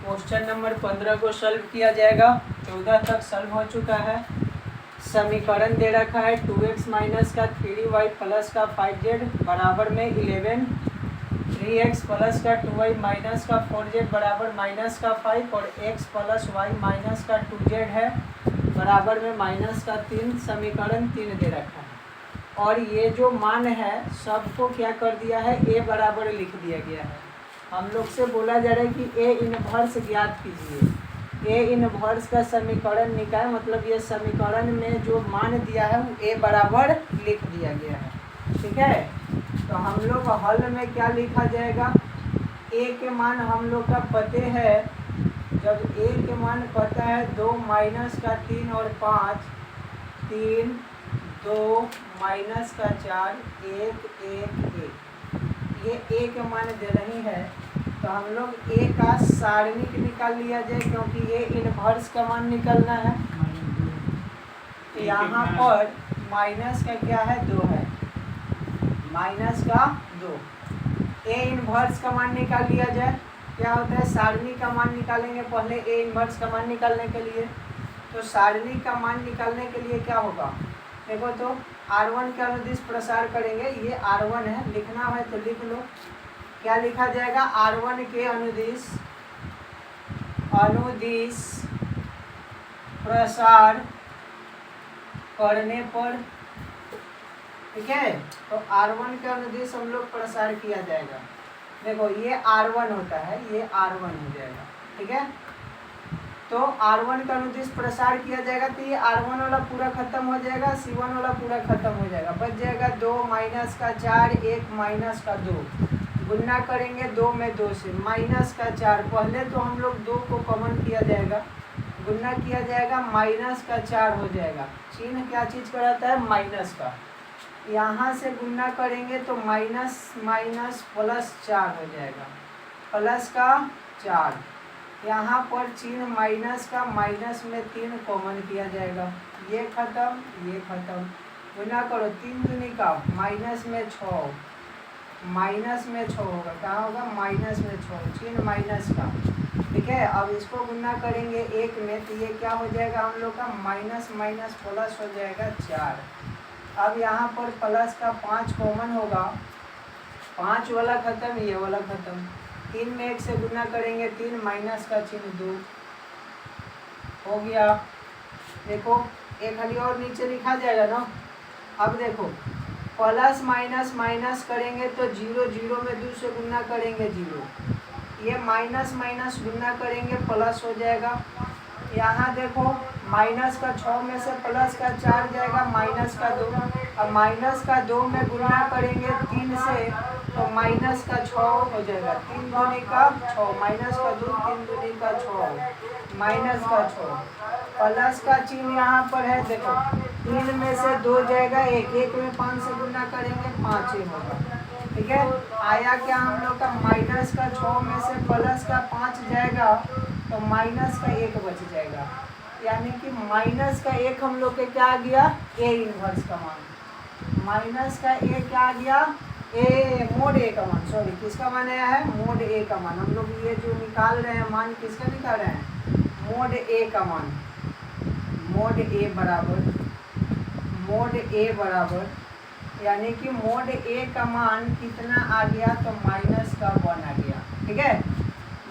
Question number 15 को solve किया जाएगा। 14 तक सॉल्व हो चुका है। समीकरण दे रखा है 2x माइनस का 3y प्लस का 5z बराबर में 11, 3x प्लस का 2y माइनस का 4z बराबर माइनस का 5 और x प्लस y माइनस का 2z है बराबर में माइनस का 3। समीकरण 3 दे रखा है और ये जो मान है सबको क्या कर दिया है, a बराबर लिख दिया गया है। हम लोग से बोला जा रहा है कि a इनवर्स ज्ञात कीजिए। a इनवर्स का समीकरण निकाय, मतलब ये समीकरण में जो मान दिया है वो a बराबर लिख दिया गया है। ठीक है, तो हम लोग हल में क्या लिखा जाएगा, a के मान हम लोग का पते है। जब a के मान पता है 2 माइनस का 3 और 5, 3 2 माइनस का 4 1 1 1, ये a के मान दे रही है। तो हम लोग a का सारणिक निकाल लिया जाए क्योंकि ये इनवर्स का मान निकलना है। यहाँ पर माइनस का क्या है, 2 है, माइनस का 2। a इनवर्स का मान निकाल लिया जाए। क्या होता है, सारणी का मान निकालेंगे पहले a इनवर्स का मान निकालने के लिए। तो सारणी का मान निकालने के लिए क्या होगा, देखो तो R1 के अनुदिश प्रसार करेंगे। ये R1 है, लिखना है तो लिख लो। क्या लिखा जाएगा, R1 के अनुदिश प्रसार करने पर, ठीक है। तो R1 के अनुदिश हम लोग प्रसार किया जाएगा। देखो ये R1 होता है, ये R1 हो जाएगा, ठीक है। तो R1 का अनुदिश प्रसार किया जाएगा तो ये R1 वाला पूरा खत्म हो जाएगा, C1 वाला पूरा खत्म हो जाएगा। बच जाएगा 2 माइनस का 4 1 माइनस का 2, गुणा करेंगे 2 में 2 से माइनस का 4। पहले तो हम लोग 2 को कॉमन किया जाएगा, गुणा किया जाएगा माइनस का 4 हो जाएगा। चिन्ह क्या चीज़ का रहता है, माइनस का। यहाँ से गुणा करेंगे तो माइनस माइनस प्लस 4 हो जाएगा, प्लस का 4। यहाँ पर चिन्ह माइनस का, माइनस में 3 कॉमन किया जाएगा। ये खत्म, ये खत्म, गुना करो 3 दूनी का माइनस में 6, माइनस में 6 होगा। कहाँ होगा, माइनस में 6, चिन्ह माइनस का, ठीक है। अब इसको गुना करेंगे 1 में तो ये क्या हो जाएगा हम लोग का, माइनस माइनस प्लस हो जाएगा 4। अब यहाँ पर प्लस का 5 कॉमन होगा, 5 वाला खत्म, ये वाला खत्म। 3 में 1 से गुना करेंगे 3, माइनस का चिन्ह 2 हो गया। देखो एक खाली और नीचे लिखा जाएगा ना। अब देखो प्लस माइनस माइनस करेंगे तो 0 0 में 2 से गुना करेंगे 0, ये माइनस माइनस गुना करेंगे प्लस हो जाएगा। यहाँ देखो माइनस का 6 में से प्लस का 4 जाएगा, माइनस का 2। अब माइनस का 2 में गुना करेंगे 3 से तो माइनस का 6 हो जाएगा। 3 दूनी का 6, माइनस का 2, 3 दूनी का 6, माइनस का 6। प्लस का चिन्ह यहाँ पर है, देखो 3 में से 2 जाएगा 1, 1 में 5 से गुना करेंगे 5 ही होगा, ठीक है। आया क्या हम लोग का, माइनस का 6 में से प्लस का 5 जाएगा तो माइनस का 1 बच जाएगा। यानी कि माइनस का 1 हम लोग के क्या आ गया, a इनवर्स का मान। माइनस का a क्या आ गया, मोड a का मान, सॉरी किसका मान आया है, मोड a का मान। हम लोग ये जो निकाल रहे हैं मान किसका निकाल रहे हैं, मोड a का मान। मोड a बराबर यानी कि मोड a का मान कितना आ गया, तो माइनस का 1 आ गया, ठीक है,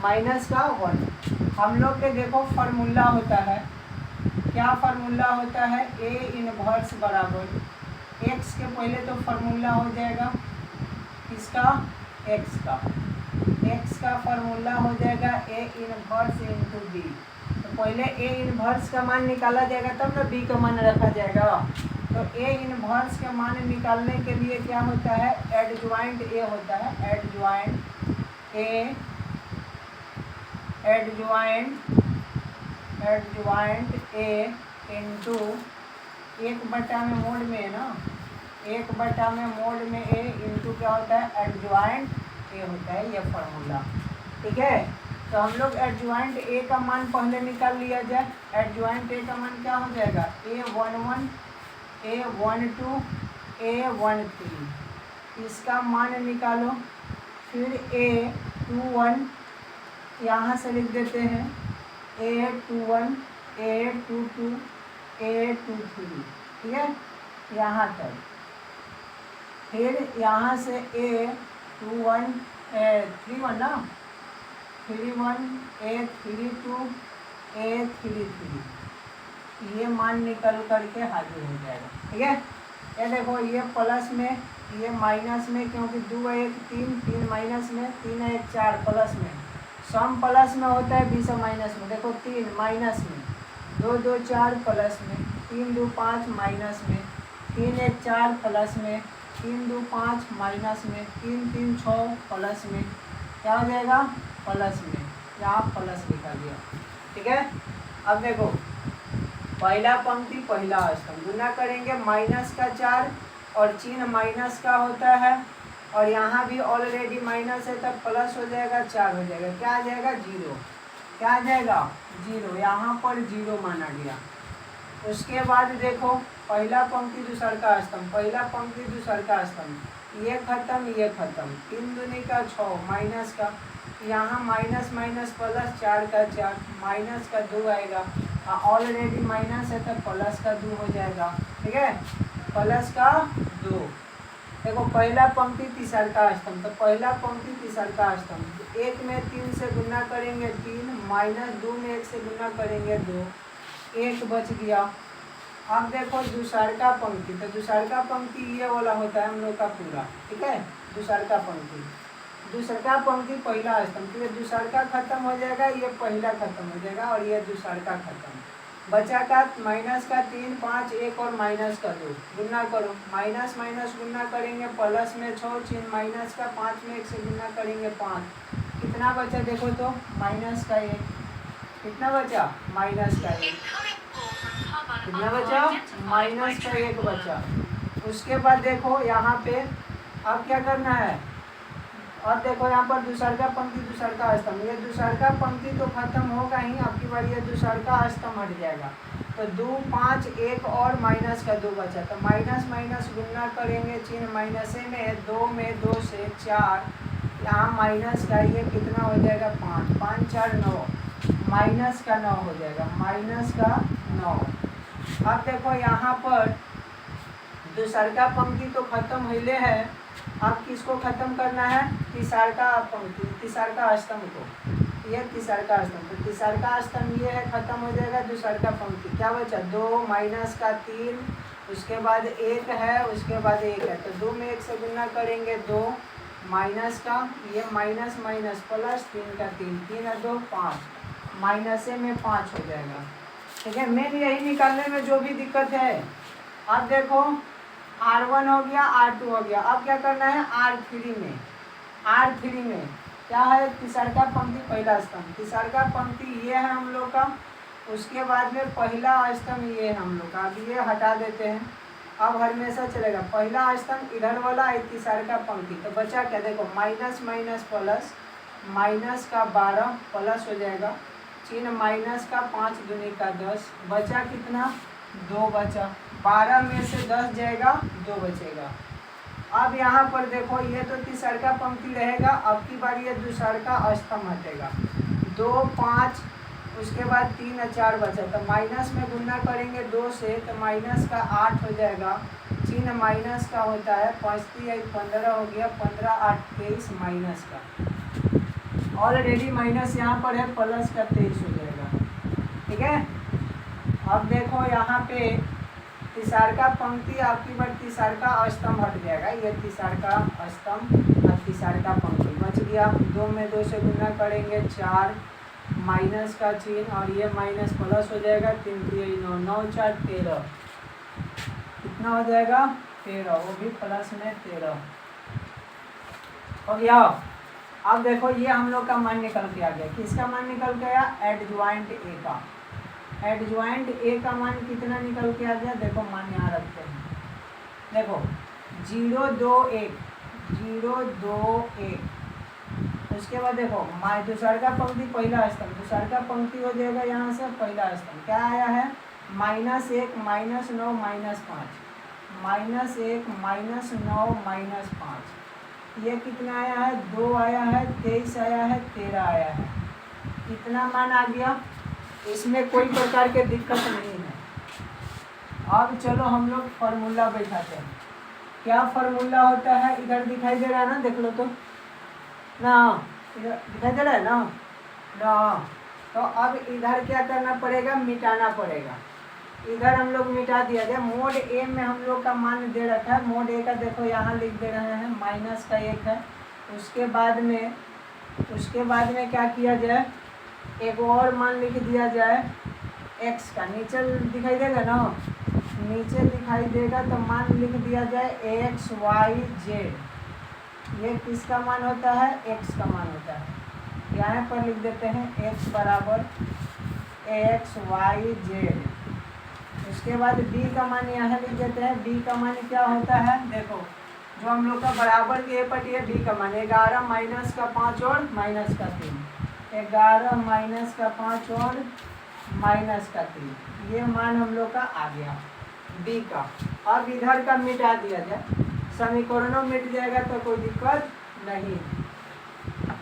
माइनस का 1। हम लोग के देखो फार्मूला होता है, क्या फार्मूला होता है, a इनवर्स बराबर x के पहले तो फार्मूला हो जाएगा इसका, x का फार्मूला हो जाएगा a इनवर्स इंटू b। तो पहले a इनवर्स का मान निकाला जाएगा तब ना b का मान रखा जाएगा। तो a इनवर्स का मान निकालने के लिए क्या होता है, एडजॉइंट a होता है, एडजॉइंट a इंटू 1/, में मोड में है ना, 1/, में मोड में a इंटू क्या होता है, एडजॉइंट a होता है, ये फार्मूला, ठीक है। तो हम लोग एडजॉइंट a का मान पहले निकाल लिया जाए। एडजॉइंट a का मान क्या हो जाएगा, a11 a12 a13, इसका मान निकालो। फिर a21 यहाँ से लिख देते हैं A21 A22 A23, ठीक है, यहाँ तक। फिर यहाँ से A21 A31 ना, 31 A32 A33, ये मान निकल करके हाजिर हो जाएगा, ठीक है। ये देखो ये प्लस में, ये माइनस में, क्योंकि 2 1 3 3 माइनस में, 3 1 4 प्लस में, सम प्लस में होता है, 20 माइनस में। देखो 3 माइनस में, 2 2 4 प्लस में, 3 2 5 माइनस में, 3 1 4 प्लस में, 3 2 5 माइनस में, 3 3 6 प्लस में, क्या हो जाएगा प्लस में, यहाँ प्लस लिखा गया, ठीक है। अब देखो पहला पंक्ति पहला स्तंभ, गुना करेंगे माइनस का 4 और चिन्ह माइनस का होता है, और यहाँ भी ऑलरेडी माइनस है तब प्लस हो जाएगा, 4 हो जाएगा, क्या आ जाएगा 0, क्या आ जाएगा 0, यहाँ पर 0 माना गया। उसके बाद देखो पहला पंक्ति दूसरा स्तंभ, पहला पंक्ति दूसरा स्तंभ, ये खत्म ये खत्म, 3 दूनी का 6 माइनस का, यहाँ माइनस माइनस प्लस, 4 का 4 माइनस का 2 आएगा, ऑलरेडी माइनस है तो प्लस का 2 हो जाएगा, ठीक है, प्लस का 2। देखो पहला पंक्ति तीसरा स्तंभ, तो पहला पंक्ति तीसरा स्तंभ, 1 में 3 से गुना करेंगे 3, माइनस 2 में 1 से गुना करेंगे 2, 1 बच गया। अब देखो दूसरा पंक्ति, तो दूसरा पंक्ति ये वाला होता है हम लोग का पूरा, ठीक है, दूसरा पंक्ति, दूसरा पंक्ति पहला स्तंभ, तो ये दूसरा खत्म हो जाएगा, ये पहला खत्म हो जाएगा, और ये दूसरा खत्म, बचा का माइनस का 3 5 1 और माइनस का 2, गुना करो, माइनस माइनस गुना करेंगे प्लस में 6, चिन्ह माइनस का, 5 में 1 से गुना करेंगे 5, कितना बचा देखो तो माइनस का 1, कितना बचा माइनस का 1, कितना बचा माइनस का 1 बचा। उसके बाद देखो यहाँ पे अब क्या करना है, अब देखो यहाँ पर दूसरा पंक्ति दूसरा स्तंभ, ये दूसरा पंक्ति तो खत्म होगा ही, आपकी बार ये दूसरा स्तंभ हट जाएगा, तो 2 5 1 और माइनस का 2 बचा, तो माइनस माइनस गुना करेंगे, चिन्ह माइनस में 2 में 2 से 4, यहाँ माइनस का ये कितना हो जाएगा 5 5 4 9, माइनस का 9 हो जाएगा, माइनस का 9। अब देखो यहाँ पर दूसरा पंक्ति तो खत्म होले है, अब किसको खत्म करना है, तीसरा पंक्ति तीसरा स्तंभ को, ये तीसरा स्तंभ, तो तीसरा स्तंभ ये है खत्म हो जाएगा, दूसरा पंक्ति क्या बचा 2 माइनस का 3, उसके बाद 1 है, उसके बाद 1 है, तो 2 में 1 से गुना करेंगे 2, माइनस का ये माइनस माइनस प्लस, 3 का 3 3 और 2 5, माइनस में 5 हो जाएगा, ठीक है। मेन यही निकालने में जो भी दिक्कत है। अब देखो R1 हो गया, R2 हो गया, अब क्या करना है R3 में, R3 में क्या है तीसरा पंक्ति पहला स्तंभ, तीसरा पंक्ति ये है हम लोग का, उसके बाद में पहला स्तंभ ये है हम लोग का, अब ये हटा देते हैं, अब हमेशा चलेगा पहला स्तंभ इधर वाला है तीसरा पंक्ति, तो बचा क्या देखो माइनस माइनस प्लस, माइनस का 12 प्लस हो जाएगा, चिन्ह माइनस का 5 दूनी का 10, बचा कितना 2 बचा, 12 में से 10 जाएगा 2 बचेगा। अब यहाँ पर देखो ये तो तीसरा पंक्ति रहेगा, अब की बार ये दूसरा स्तंभ हटेगा, 2 5, उसके बाद 3 और 4 बचा, तो माइनस में गुना करेंगे 2 से, तो माइनस का 8 हो जाएगा, चिन्ह माइनस का होता है, 5 3 15 हो गया, 15 8 23 माइनस का, ऑलरेडी माइनस यहाँ पर है, प्लस का 23 हो जाएगा, ठीक है। अब देखो यहाँ पे तीसरा पंक्ति आपकी बार तीसरा स्तंभ हट जाएगा, ये तीसरा स्तंभ और तीसरा पंक्ति बच गया, 2 में 2 से गुना करेंगे 4, माइनस का चिन्ह और ये माइनस प्लस हो जाएगा, 3 3 9 9 4 13, कितना हो जाएगा 13, वो भी प्लस में 13 हो गया। अब देखो ये हम लोग का मान निकल के आ गया, किसका मान निकल के आया एडज्वाइंट ए का, एडज्वाइंट ए का मान कितना निकल के आ गया, देखो मान यहाँ रखते हैं, देखो 0 2 1 0 2 1, उसके बाद देखो दूसरा पंक्ति पहला स्तंभ, दूसरा पंक्ति हो जाएगा यहाँ से पहला स्तंभ, क्या आया है -1 -9 -5, -1 -9 -5, ये कितना आया है 2 आया है, 23 आया है, 13 आया है, इतना मान आ गया, इसमें कोई प्रकार के दिक्कत नहीं है। अब चलो हम लोग फॉर्मूला बैठाते हैं। क्या फॉर्मूला होता है, इधर दिखाई दे रहा है ना, देख लो तो ना, इधर दिखाई दे रहा है ना ना। तो अब इधर क्या करना पड़ेगा, मिटाना पड़ेगा। इधर हम लोग मिटा दिया जाए। मोड ए में हम लोग का मान दे रखा है, मोड ए का देखो यहाँ लिख दे रहे हैं -1 है। उसके बाद में क्या किया जाए, एक और मान लिख दिया जाए x का। नीचे दिखाई देगा ना, नीचे दिखाई देगा तो मान लिख दिया जाए x y z। ये किसका मान होता है, x का मान होता है। यहाँ पर लिख देते हैं x बराबर x y z। उसके बाद b का मान यहाँ लिख देते हैं। b का मान क्या होता है, देखो जो हम लोग का बराबर के पटी है, b का मान 11 माइनस का 5 और माइनस का 3, 11 माइनस का 5 और माइनस का 3, ये मान हम लोग का आ गया b का। अब इधर का मिटा दिया जाए, समीकरणों मिट जाएगा तो कोई दिक्कत नहीं,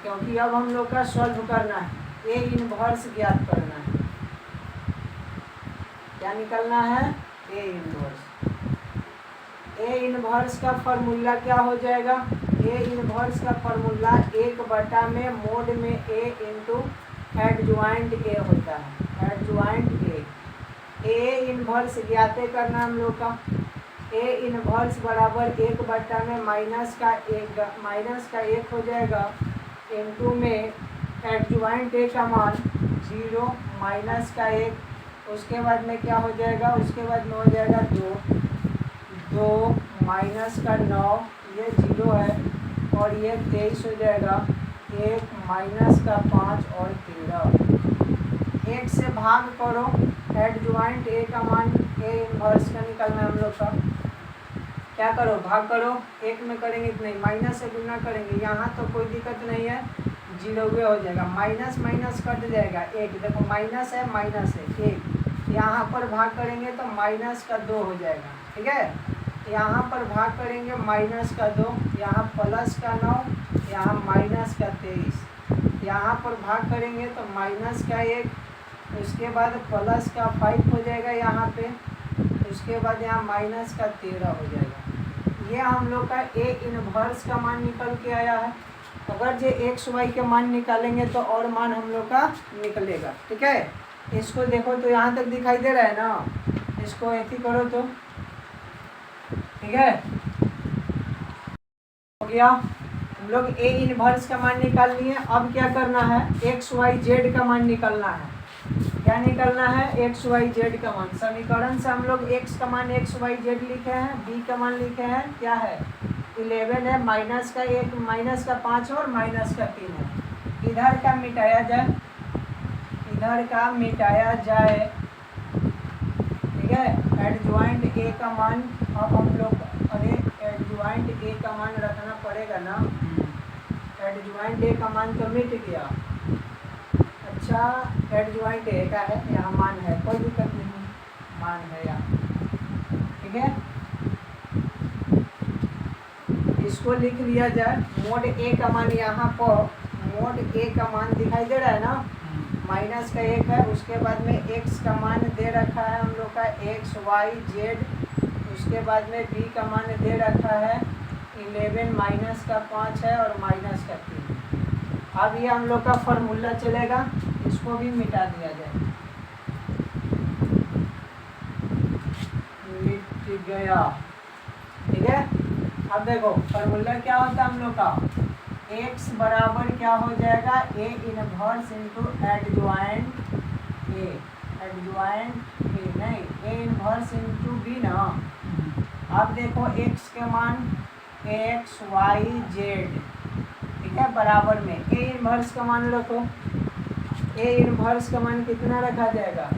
क्योंकि अब हम लोग का सॉल्व करना है, ए इनवर्स ज्ञात करना है। क्या निकलना है, ए इनवर्स। ए इनवर्स का फॉर्मूला क्या हो जाएगा, ए इनवर्स का फॉर्मूला 1 में मोड में ए इंटू एडजॉइंट ए होता है, एडजॉइंट ए इनवर्स ज्ञात करना हम लोग का। ए इनवर्स बराबर 1 में माइनस का 1 हो जाएगा, इंटू में एडजॉइंट ए का मान 0 माइनस का 1, उसके बाद में क्या हो जाएगा, उसके बाद में हो जाएगा 2 माइनस का 9, ये 0 है, और ये 23 हो जाएगा, 1 माइनस का 5 और 13। 1 से भाग करो, एडजॉइंट ए का मान ए इनवर्स का निकलना है हम लोग का। क्या करो, भाग करो, 1 में करेंगे तो नहीं, माइनस से गुना करेंगे, यहाँ तो कोई दिक्कत नहीं है, 0 हो जाएगा, माइनस माइनस कट जाएगा 1, देखो माइनस है 1, यहाँ पर भाग करेंगे तो माइनस का 2 हो जाएगा, ठीक है। यहाँ पर भाग करेंगे माइनस का 2, यहाँ प्लस का 9, यहाँ माइनस का 23, यहाँ पर भाग करेंगे तो माइनस का 1, उसके बाद प्लस का 5 हो जाएगा यहाँ पे, उसके बाद यहाँ माइनस का 13 हो जाएगा। ये हम लोग का ए इनवर्स का मान निकल के आया है। अगर जो एक्स वाई के मान निकालेंगे तो और मान हम लोग का निकलेगा, ठीक है। इसको देखो तो यहाँ तक दिखाई दे रहा है ना, इसको ऐसी करो तो ठीक है, हो गया। हम लोग ए इनवर्स का मान निकाल लिए। अब क्या करना है, एक्स वाई जेड का मान निकलना है। क्या निकलना है, एक्स वाई जेड का मान। समीकरण से हम लोग एक्स का मान एक्स वाई जेड लिखे हैं, बी का मान लिखे हैं क्या है 11 है, माइनस का 1, माइनस का 5 और माइनस का 3 है। इधर का मिटाया जाए, इधर का मिटाया जाए, ठीक है। एडजॉइंट ए का मान अब हम लोग, अरे एडजॉइंट ए का मान रखना पड़ेगा ना, एडजॉइंट ए का मान तो मिट गया। अच्छा, एडजॉइंट ए का है, यहाँ मान है, कोई दिक्कत नहीं, मान है यहाँ, ठीक है। इसको लिख लिया जाए। मोड ए का मान यहाँ पर, मोड ए का मान दिखाई दे रहा है ना, माइनस का 1 है, उसके बाद में एक्स का मान दे रखा है हम लोग का एक्स वाई जेड, उसके बाद में बी का मान दे रखा है 11 माइनस का 5 है और माइनस का 3। अब ये हम लोग का फॉर्मूला चलेगा, इसको भी मिटा दिया जाए, मिट गया, ठीक है। अब देखो फॉर्मूला क्या होता है हम लोग का, x बराबर क्या हो जाएगा, A inverse into adjoint A, adjoint A नहीं, ए इनवर्स इंटू बी ना। अब देखो x के मान एक्स वाई जेड, ठीक है, बराबर में ए इनवर्स का मान रखो। ए इनवर्स का मान कितना रखा जाएगा,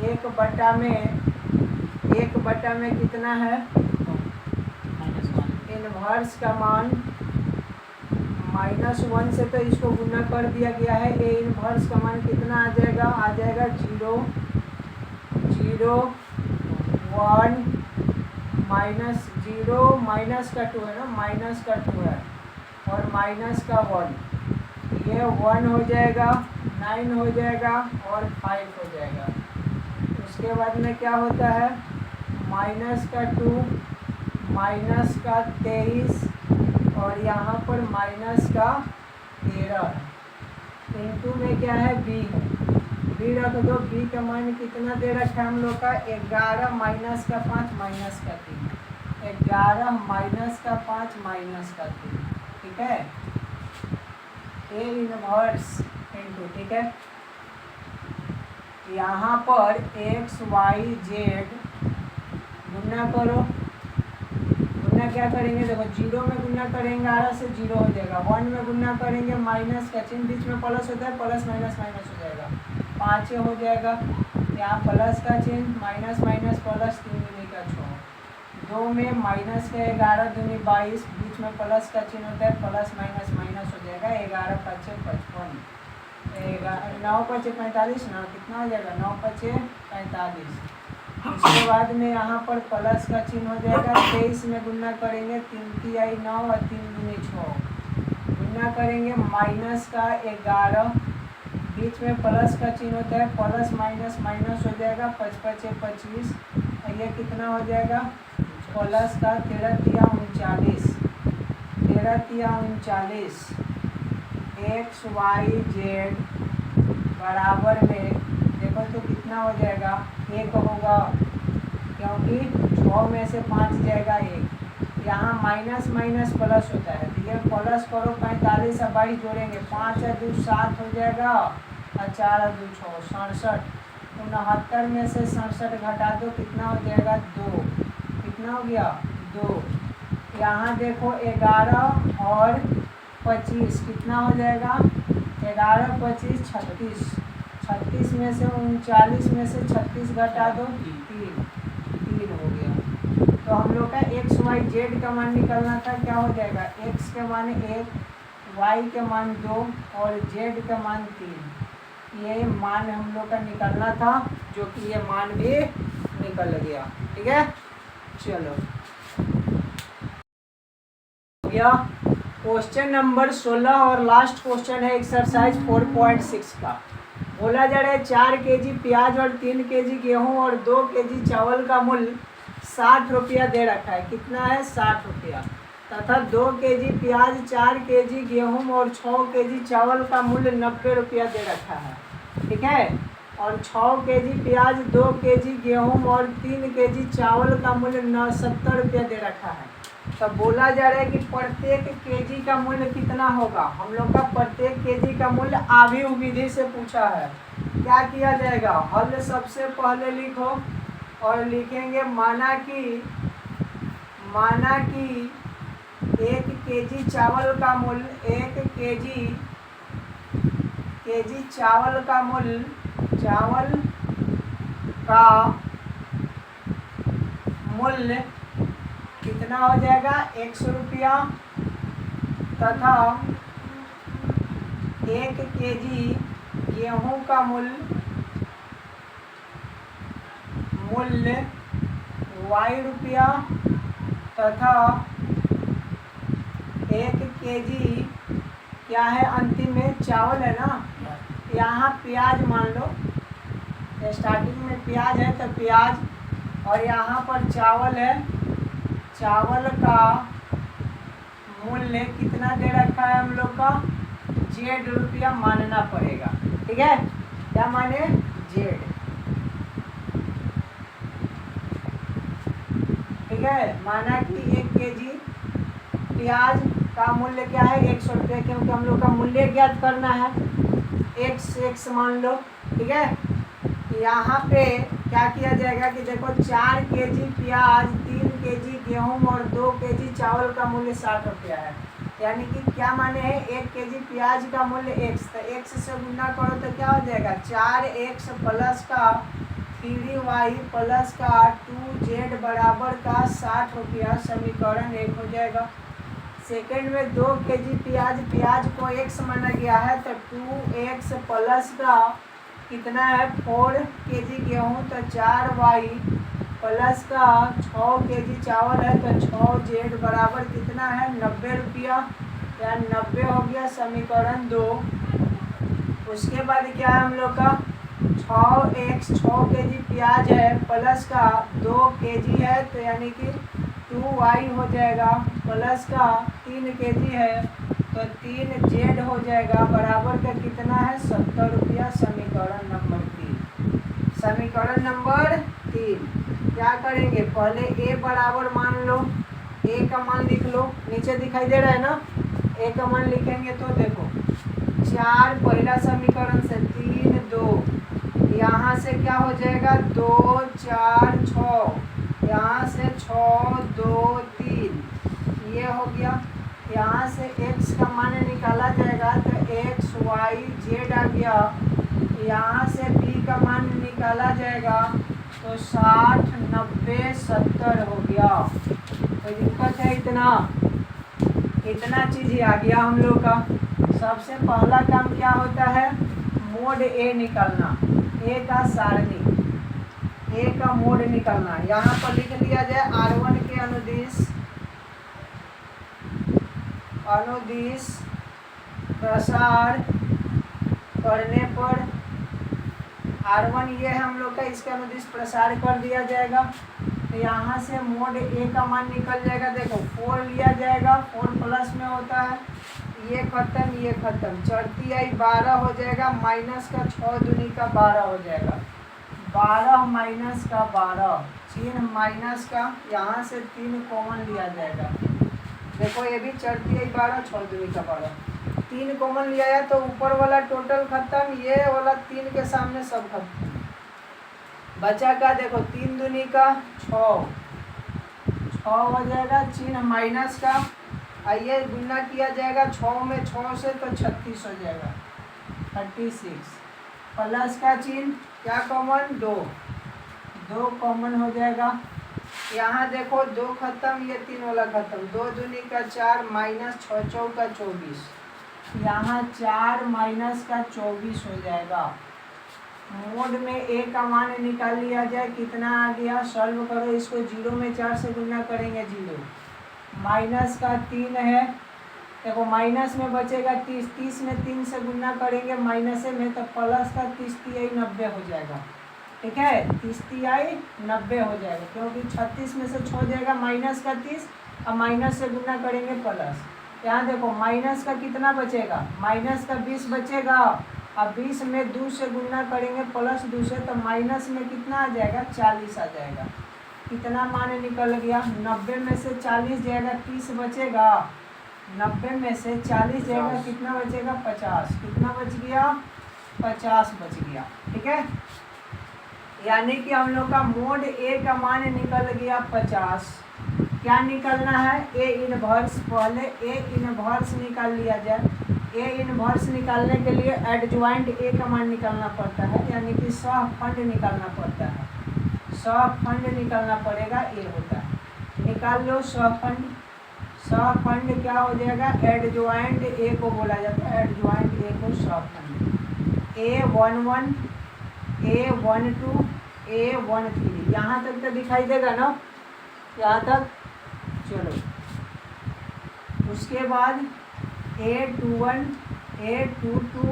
1 में कितना है, इनवर्स का मान -1 से तो इसको गुना कर दिया गया है। ए इनवर्स का मान कितना आ जाएगा, 0 0 1 -0 माइनस का 2 है ना, माइनस का 2 है और माइनस का 1, ये 1 हो जाएगा, 9 हो जाएगा और 5 हो जाएगा। उसके बाद में क्या होता है, माइनस का 2, माइनस का 23 और यहाँ पर माइनस का 13 इंटू में क्या है बी रख दो। बी का मान कितना दे रखा है हम लोग का 11 माइनस का 5 माइनस का 3, 11 माइनस का 5 माइनस का 3, ठीक है। ए इनवर्स इंटू, ठीक है। यहाँ पर एक्स वाई जेड गुना करो, गुना क्या करेंगे, देखो 0 में गुना करेंगे 8 से 0 हो जाएगा, 1 में गुना करेंगे माइनस का चिन्ह बीच में प्लस होता है, प्लस माइनस माइनस हो जाएगा, 5 हो जाएगा। यहाँ प्लस का चिन्ह माइनस माइनस प्लस, 3 दूनी का 6, 2 में माइनस का 11 दूनी 22, बीच में प्लस का चिन्ह होता है, प्लस माइनस माइनस हो जाएगा, 11 पचे 55, 9 पचे 45 ना, कितना हो जाएगा 9 पचे 45। उसके बाद में यहाँ पर प्लस का चिन्ह हो जाएगा, 23 में गुना करेंगे 3 तिहाई 9 और 3 दूनी 6, गुना करेंगे माइनस का 11, बीच में प्लस का चिन्ह होता है, प्लस माइनस माइनस हो जाएगा, 5 पचे 25 और ये कितना हो जाएगा प्लस का 13 तिया 39, 13 तिया 39 एक्स वाई जेड बराबर में देखो तो कितना हो जाएगा 1 होगा, क्योंकि 6 में से 5 जाएगा 1, यहाँ माइनस माइनस प्लस होता है, तो ये प्लस करो 45 और 22 जोड़ेंगे, 5 और 2 7 हो जाएगा और 4 और 2 6 67, 69 में से 67 घटा दो, कितना हो जाएगा 2, कितना हो गया 2। यहाँ देखो 11 और 25 कितना हो जाएगा, 11 25 36, 36 में से 39 में से 36 घटा दो, 3 हो गया। तो हम लोग का एक्स वाई जेड का मान निकलना था, क्या हो जाएगा एक्स के मान 1, वाई के मान 2 और जेड का मान 3, ये मान हम लोग का निकलना था, जो कि ये मान भी निकल गया, ठीक है। चलो गया क्वेश्चन नंबर 16 और लास्ट क्वेश्चन है एक्सरसाइज 4.6 का। बोला जा रहा है 4 केजी प्याज और 3 केजी गेहूं और 2 केजी चावल का मूल्य 60 रुपया दे रखा है, कितना है 60 रुपया, तथा 2 केजी प्याज 4 केजी गेहूं और 6 केजी चावल का मूल्य 90 रुपया दे रखा है, ठीक है। और 6 केजी प्याज 2 केजी गेहूं और 3 केजी चावल का मूल्य 70 रुपया दे रखा है। तो बोला जा रहा है कि प्रत्येक केजी का मूल्य कितना होगा। हम लोग का प्रत्येक केजी का मूल्य आव्यूह विधि से पूछा है। क्या किया जाएगा, हल सबसे पहले लिखो और लिखेंगे माना कि 1 केजी चावल का मूल्य 1 केजी चावल का मूल्य कितना हो जाएगा 100 रुपया, तथा 1 केजी गेहूं का मूल्य वाई रुपया, तथा 1 केजी क्या है अंतिम में चावल है ना, यहाँ प्याज मान लो, स्टार्टिंग में प्याज है तो प्याज, और यहाँ पर चावल है, चावल का मूल्य कितना दे रखा है हम लोग का जेड रुपया मानना पड़ेगा, ठीक है। क्या माने जेड, ठीक है। माना कि 1 केजी प्याज का मूल्य क्या है 100 रुपये, क्योंकि हम लोग का मूल्य ज्ञात करना है, x मान लो, ठीक है। यहाँ पे क्या किया जाएगा कि देखो 4 केजी प्याज 3 केजी गेहूं और 2 केजी चावल का मूल्य 60 रुपया है, यानी कि क्या माने है 1 केजी प्याज का मूल्य x, तो x से गुना करो तो क्या हो जाएगा 4x प्लस का 3y प्लस का 2z बराबर का 60 रुपया, समीकरण 1 हो जाएगा। सेकेंड में 2 केजी प्याज को x माना गया है, तो 2x प्लस का कितना है 4 केजी गेहूँ, तो 4y प्लस का 6 केजी चावल है, तो 6z बराबर कितना है 90 रुपया, या 90 हो गया समीकरण 2। उसके बाद क्या है हम लोग का 6x 6 kg प्याज है प्लस का 2 kg है तो यानी कि 2y हो जाएगा प्लस का 3 kg है तो 3z हो जाएगा बराबर का कितना है 70 रुपया। समीकरण नंबर 3। समीकरण नंबर 3 क्या करेंगे पहले a बराबर मान लो, a का मान लिख लो, नीचे दिखाई दे रहा है ना, a का मान लिखेंगे तो देखो 4 पहला समीकरण से 3 2 यहाँ से क्या हो जाएगा 2 4 6 यहाँ से 6 2 3 ये हो गया। यहाँ से x का मान निकाला जाएगा तो x y z आ गया। यहाँ से b का मान निकाला जाएगा तो 60 90 70 हो गया। कोई दिक्कत है? इतना चीज़ ही आ गया हम लोग का। सबसे पहला काम क्या होता है मोड ए निकालना, ए का सारणी, ए का मोड निकालना। यहाँ पर लिख लिया जाए R1 के अनुदिश प्रसार करने पर R1 ये है हम लोग का, इसका अनुदिश प्रसार कर दिया जाएगा तो यहाँ से मोड ए का मान निकल जाएगा। देखो 4 लिया जाएगा, 4 प्लस में होता है, ये खत्म ये खत्म, चढ़ती आई 12 हो जाएगा माइनस का 6 दूनी का 12 हो जाएगा, 12 माइनस का 12 चिन्ह माइनस का, यहाँ से 3 कॉमन लिया जाएगा। देखो ये भी चढ़ती आई 12 6 दूनी का 12, 3 कॉमन लिया है तो ऊपर वाला टोटल खत्म, ये वाला 3 के सामने सब खत्म। बचा का देखो 3 दूनी का 6 हो जाएगा, चिन्ह माइनस का, आइए गुना किया जाएगा 6 में 6 से तो 36 हो जाएगा 36, प्लस का चिन्ह क्या कॉमन 2 कॉमन हो जाएगा। यहाँ देखो 2 खत्म, ये 3 वाला खत्म, 2 दूनी का 4 माइनस 6 चौका 24, यहाँ 4 माइनस का 24 हो जाएगा। मोड में ए का मान निकाल लिया जाए, कितना आ गया सॉल्व करो इसको, 0 में 4 से गुना करेंगे 0, माइनस का 3 है, देखो माइनस में बचेगा 30, 30 में 3 से गुना करेंगे माइनस में तो प्लस का 30 तिहाई 90 हो जाएगा। ठीक है 30 तिहाई 90 हो जाएगा, क्योंकि 36 में से 6 जाएगा माइनस का 30 और माइनस से गुना करेंगे प्लस। यहाँ देखो माइनस का कितना बचेगा, माइनस का 20 बचेगा, अब 20 में 2 से गुना करेंगे प्लस 2 से तो माइनस में कितना आ जाएगा 40 आ जाएगा। कितना मान निकल गया 90 में से 40 जाएगा 30 बचेगा, 90 में से 40 जाएगा कितना बचेगा 50, कितना बच गया 50 बच गया। ठीक है यानी कि हम लोग का मोड ए का मान निकल गया 50। क्या निकलना है ए इनवर्स, पहले ए इनवर्स निकाल लिया जाए। ए इनवर्स निकालने के लिए एडजॉइंट ए का मान निकालना पड़ता है, यानी कि सहफंड निकालना पड़ता है, सहफंड निकालना पड़ेगा, ए होता है। निकाल लो सहफंड, सहफंड क्या हो जाएगा एडजॉइंट ए को बोला जाता है, एडजॉइंट ए को सहफंड, A11 A12 A13 यहाँ तक तो दिखाई देगा ना, यहाँ तक चलो। उसके बाद A21 A22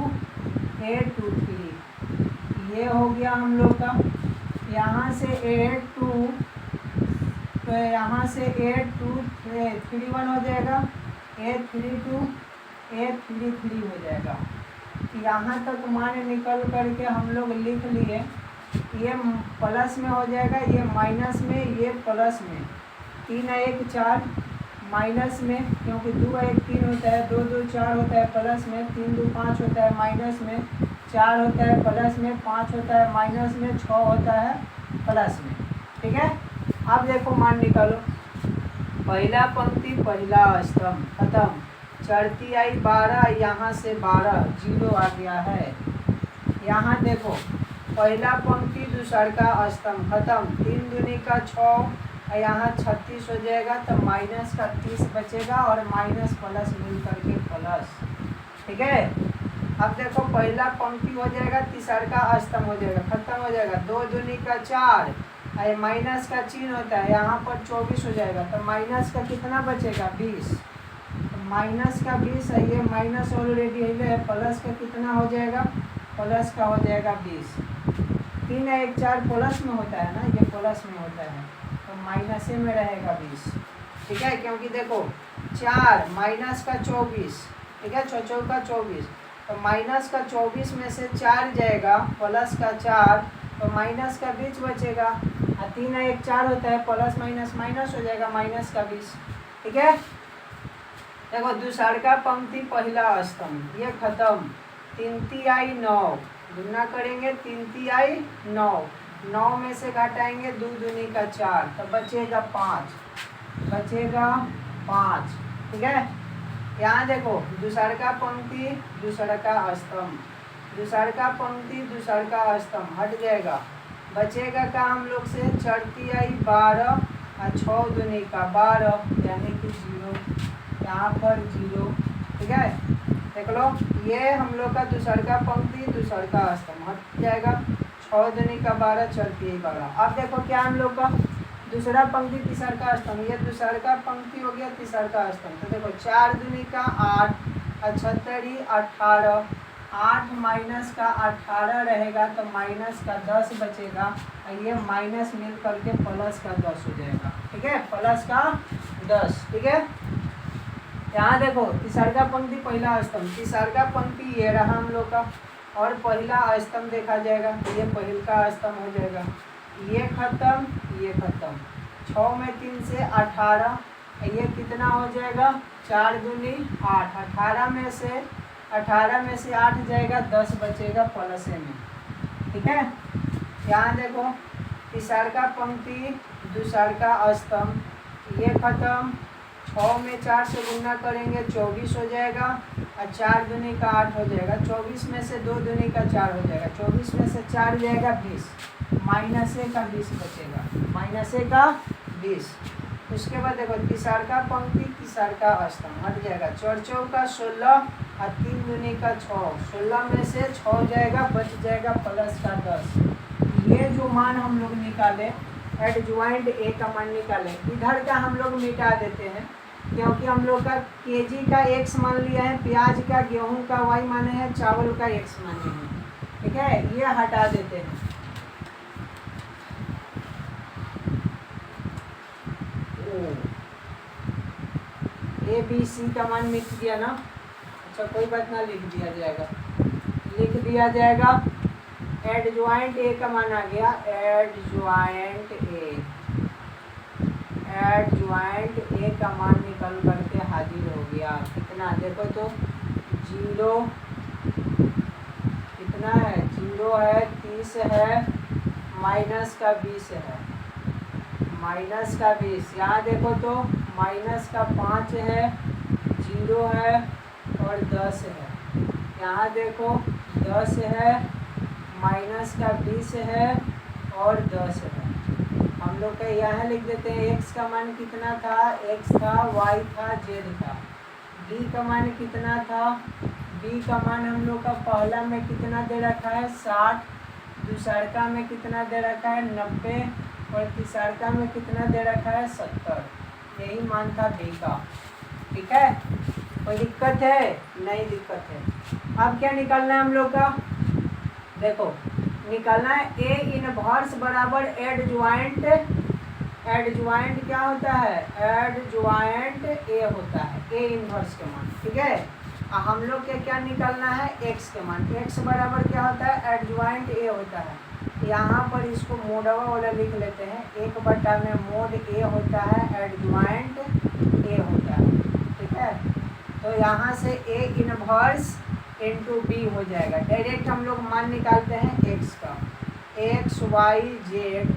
A23 ये हो गया हम लोग का। यहाँ से A2 तो यहाँ से A31 हो जाएगा, A32 A33 हो जाएगा। यहाँ तक मान निकल करके हम लोग लिख लिए, ये प्लस में हो जाएगा, ये माइनस में, ये प्लस में, 3 1 4 माइनस में, क्योंकि 2 1 3 होता है, 2 2 4 होता है प्लस में, 3 2 5 होता है माइनस में, 4 होता है प्लस में, 5 होता है माइनस में, 6 होता है प्लस में। ठीक है अब देखो मान निकालो, पहला पंक्ति पहला स्तंभ खत्म, चढ़ती आई 12, यहाँ से 12 0 आ गया है। यहाँ देखो पहला पंक्ति दूसरा का स्तंभ खत्म, 3 दूनी का 6 यहाँ 36 हो जाएगा तो माइनस का 30 बचेगा और माइनस प्लस मिल करके प्लस। ठीक है अब देखो पहला पंक्ति हो जाएगा, तीसरा का स्तंभ हो जाएगा, खत्म हो जाएगा, 2 दूनी का 4 माइनस का चिन्ह होता है, यहाँ पर 24 हो जाएगा तो माइनस का कितना बचेगा 20, तो माइनस का 20 है, ये माइनस ऑलरेडी है, प्लस का कितना हो जाएगा, प्लस का हो जाएगा 20। 3 1 4 प्लस में होता है ना, ये प्लस में होता है, तो माइनस में रहेगा 20। ठीक है, क्योंकि देखो 4 माइनस का 24, ठीक है, 4 का 24, तो माइनस का 24 में से 4 जाएगा, प्लस का 4, तो माइनस का 20 बचेगा। 3 1 4 होता है, प्लस माइनस माइनस हो जाएगा, माइनस का 20। ठीक है, देखो दूसरा पंक्ति पहला स्तंभ ये खत्म। 3 तिहाई 9, गुना करेंगे 3 तिहाई 9, 9 में से घटाएंगे 2 दूनी का 4, तो बचेगा 5, बचेगा 5। ठीक है, यहाँ देखो दूसरा पंक्ति दूसरा का स्तंभ, दूसरा पंक्ति दूसरा का स्तंभ हट जाएगा, बचेगा का हम लोग से 4 तिहाई 12 और 6 दूनी का 12, यानी कि 0, यहाँ पर 0। ठीक है, देख लो ये हम लोग का दूसरा पंक्ति दूसरा का स्तंभ हट जाएगा, 6 दूनी का 12, 4 तिहाई 12। अब देखो क्या हम लोग का दूसरा पंक्ति तीसरा का स्तंभ, ये दूसरा का पंक्ति हो गया तीसरा का स्तंभ। तो देखो 4 दूनी का 8, 78 18, 8 माइनस का 18 रहेगा, तो माइनस का 10 बचेगा, और ये माइनस मिल करके प्लस का 10 हो जाएगा। ठीक है, प्लस का 10। ठीक है, यहाँ देखो तीसरा पंक्ति पहला स्तंभ, तीसरा पंक्ति ये रहा हम लोग का, और पहला स्तंभ देखा जाएगा, ये पहल का स्तंभ हो जाएगा, ये खत्म ये खत्म। 6 में 3 से 18, ये कितना हो जाएगा, 4 दूनी 8, 18 में से 8 जाएगा, 10 बचेगा प्लस में। ठीक है, यहाँ देखो तीसरा पंक्ति दूसरा का स्तंभ ये खत्म। 6 में 4 से गुना करेंगे 24 हो जाएगा, और 4 दूनी का 8 हो जाएगा, 24 में से 2 दूनी का 4 हो जाएगा, 24 में से 4 जाएगा 20, माइनस का 20 बचेगा, माइनस का 20। उसके बाद देखो तीसरा पंक्ति तीसरा का स्तंभ हट जाएगा, 4 चौका 16 और 3 दूनी का 6, 16 में से 6 जाएगा, बच जाएगा प्लस का 10। ये जो मान हम लोग निकाले एडज्वाइंट ए का मान निकाले, इधर का हम लोग मिटा देते हैं, क्योंकि हम लोग का केजी का x मान लिया है, प्याज का गेहूं का y माने हैं, चावल का x माने हैं। ठीक है, ये हटा देते हैं। ए बी सी का मान मिट गया ना, अच्छा कोई बात ना, लिख दिया जाएगा, लिख दिया जाएगा। एडज्वाइंट ए का मान आ गया, एडज्वाइंट ए का मान निकल करके हाजिर हो गया। कितना देखो तो 0 कितना है, 0 है, 30 है, माइनस का 20 है, माइनस का 20। यहाँ देखो तो माइनस का 5 है, 0 है और 10 है। यहाँ देखो 10 है, माइनस का 20 है और 10 है। हम लोग का यहाँ लिख देते हैं x का मान कितना था, x था, y था, z था। b का मान कितना था, b का मान हम लोग का पहला में कितना दे रखा है 60, दूसरा में कितना दे रखा है 90 और तीसरा में कितना दे रखा है 70। यही मान था b का। ठीक है, कोई दिक्कत है, नहीं दिक्कत है। अब क्या निकालना है हम लोग का, देखो निकालना है ए इनवर्स बराबर एडज्वाइंट। एडज्वाइंट क्या होता है, एडज्वाइंट ए होता है, ए इनवर्स के मान। ठीक है, हम लोग के क्या निकालना है, एक्स के मान। एक्स बराबर क्या होता है, एडज्वाइंट ए होता है। यहाँ पर इसको मोडवा वाला लिख लेते हैं, 1 में मोड ए होता है, एडज्वाइंट ए होता है। ठीक है, तो यहाँ से ए इनवर्स इंटू बी हो जाएगा। डायरेक्ट हम लोग मान निकालते हैं एक्स का, एक्स वाई जेड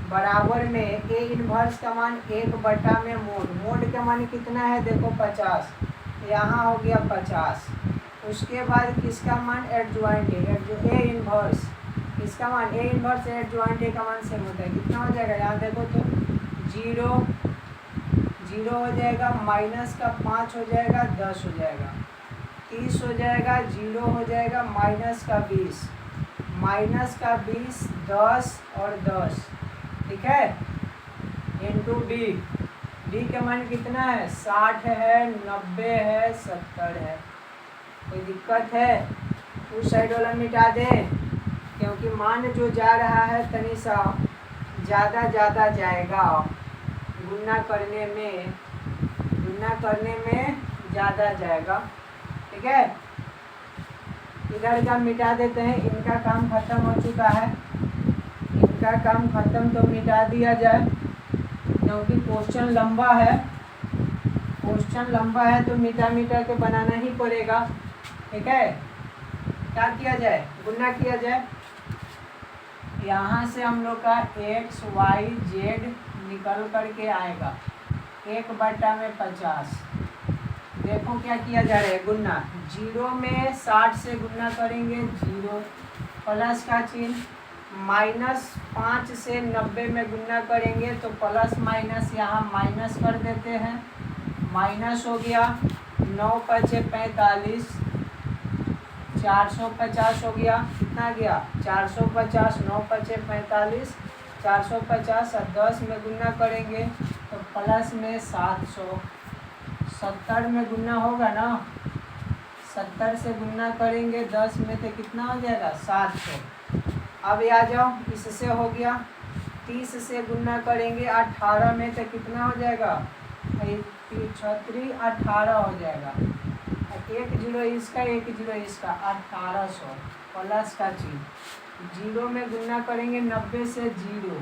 बराबर में ए इनवर्स का मान 1 में मोड। मोड का मान कितना है देखो 50, यहाँ हो गया 50। उसके बाद किसका मान, एडज्वाइंट ए इनवर्स, इसका मान ए इनवर्स एडज्वाइंट ए का मान सेम होता है। कितना हो जाएगा, यहाँ देखो तो 0 हो जाएगा, माइनस का 5 हो जाएगा, 10 हो जाएगा, 30 हो जाएगा, 0 हो जाएगा, माइनस का 20, माइनस का 20, 10 और 10। ठीक है, इंटू बी, डी का मान कितना है, 60 है, 90 है, 70 है। कोई दिक्कत है, उस साइड वाला मिटा दें, क्योंकि मान जो जा रहा है तनी सा ज़्यादा जाएगा, गुना करने में ज़्यादा जाएगा। ठीक है, इधर का मिटा देते हैं, इनका काम खत्म हो चुका है, इनका काम खत्म, तो मिटा दिया जाए, क्योंकि क्वेश्चन लंबा है तो मिटा के बनाना ही पड़ेगा। ठीक है, क्या किया जाए, गुना किया जाए। यहाँ से हम लोग का x y z निकल करके आएगा 1/50। देखो क्या किया जा रहा है, गुना 0 में 60 से गुना करेंगे 0, प्लस का चिन्ह, -5 से 90 में गुना करेंगे तो प्लस माइनस यहाँ माइनस कर देते हैं, माइनस हो गया, 9 × 45, 450 हो गया, कितना गया 450, 9 × 45, 450, और 10 में गुना करेंगे तो प्लस में 700, 70 में गुना होगा ना, 70 से गुना करेंगे 10 में तो कितना हो जाएगा 700। अब आ जाओ, इससे हो गया, 30 से गुना करेंगे 18 में तो कितना हो जाएगा, 18 हो जाएगा, 1 0 इसका 1 0 इसका 1800, प्लस का चिन्ह, 0 में गुना करेंगे 90 से 0,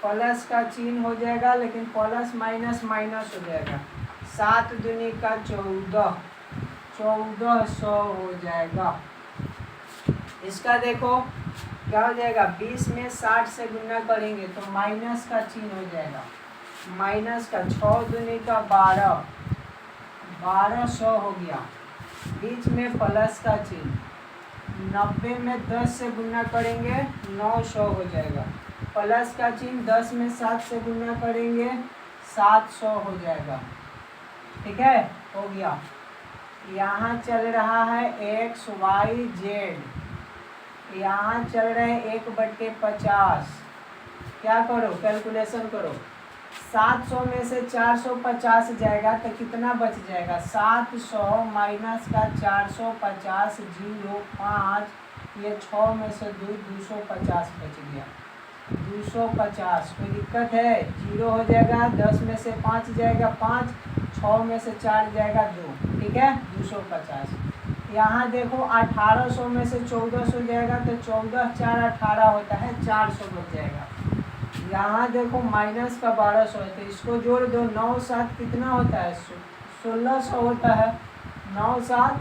प्लस का चिन्ह हो जाएगा, लेकिन प्लस माइनस माइनस हो जाएगा, 7 दूनी का 14, 1400 हो जाएगा। इसका देखो क्या हो जाएगा, 20 में 60 से गुना करेंगे तो माइनस का चिन्ह हो जाएगा, माइनस का, 6 दूनी का 12, 1200 हो गया, बीच में प्लस का चिन्ह, 90 में 10 से गुना करेंगे 900 हो जाएगा, प्लस का चिन्ह, 10 में 7 से गुना करेंगे 700 हो जाएगा। ठीक है, हो गया। यहाँ चल रहा है x y z, यहाँ चल रहे हैं 1/50। क्या करो, कैलकुलेशन करो, 700 में से 450 जाएगा तो कितना बच जाएगा, 700 माइनस का 450, 0 5, ये 6 में से 250 बच गया, 250। कोई दिक्कत है, 0 हो जाएगा, 10 में से 5 जाएगा 5, 6 में से 4 जाएगा 2, ठीक है, 250। यहाँ देखो 1800 में से 1400 जाएगा तो 14 4 18 होता है, 400 बच जाएगा। यहाँ देखो माइनस का 1200 है तो इसको जोड़ दो, 9 7 कितना होता है, 1600 होता है, 9 7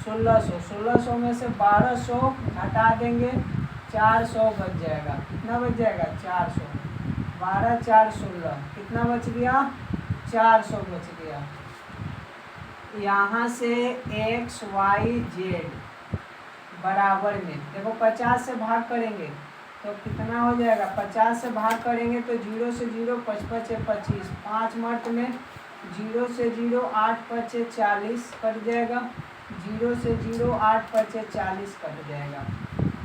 1600, 1600 में से 1200 घटा देंगे 400 बच जाएगा, कितना बच जाएगा 400, 12 4 16, कितना बच गया 400 बच गया। यहाँ से x y z बराबर में देखो 50 से भाग करेंगे तो कितना हो जाएगा, 50 से भाग करेंगे तो 0 से 0, 5 5 25, 5 मर्त में 0 से 0, 8 5 40 कट जाएगा, 0 से 0, 8 5 40 कट जाएगा।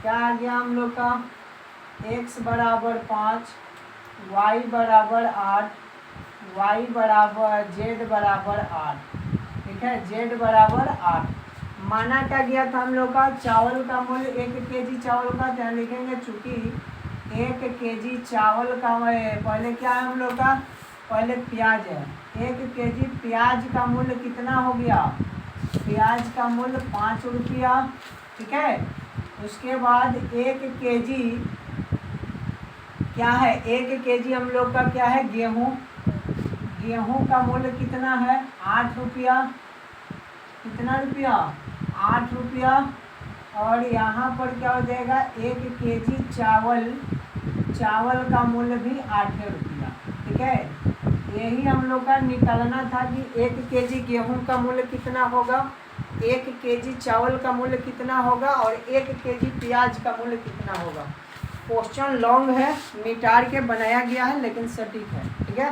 क्या आ गया हम लोग का, x बराबर 5, y बराबर 8, y बराबर z बराबर 8, ठीक है, z बराबर 8। माना क्या गया था हम लोग का, चावल का मूल्य 1 kg चावल का, ध्यान लिखेंगे चूँकि 1 kg चावल का पहले क्या है हम लोग का, पहले प्याज है, 1 kg प्याज का मूल्य कितना हो गया, प्याज का मूल्य 5 रुपया, ठीक है। उसके बाद 1 kg क्या है, 1 kg हम लोग का क्या है, गेहूँ, गेहूँ का मूल्य कितना है 8 रुपया, कितना रुपया 8 रुपया। और यहाँ पर क्या हो जाएगा, 1 kg चावल, चावल का मूल्य भी 8 रुपया, ठीक है। यही हम लोग का निकालना था कि 1 kg गेहूं का मूल्य कितना होगा, 1 kg चावल का मूल्य कितना होगा और 1 kg प्याज का मूल्य कितना होगा। क्वेश्चन लॉन्ग है, मिटार के बनाया गया है लेकिन सटीक है, ठीक है।